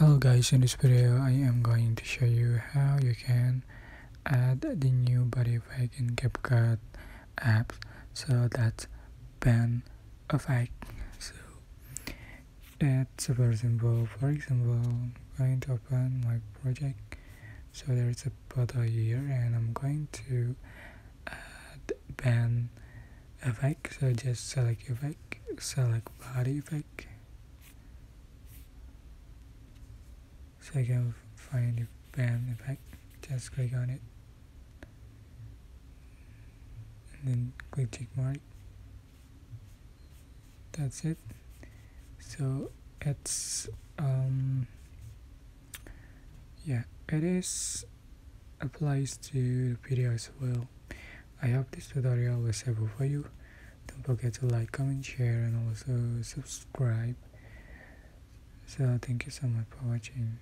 Hello guys, in this video I am going to show you how you can add the new body effect in CapCut apps. So that's pen effect. So it's super simple. For example, I'm going to open my project. So there's a photo here and I'm going to add pen effect. So just select effect, select body effect. So you can find the pen effect, just click on it and then click check mark. That's it. So it's yeah, it is applies to the video as well. I hope this tutorial was helpful for you. Don't forget to like, comment, share and also subscribe. So thank you so much for watching.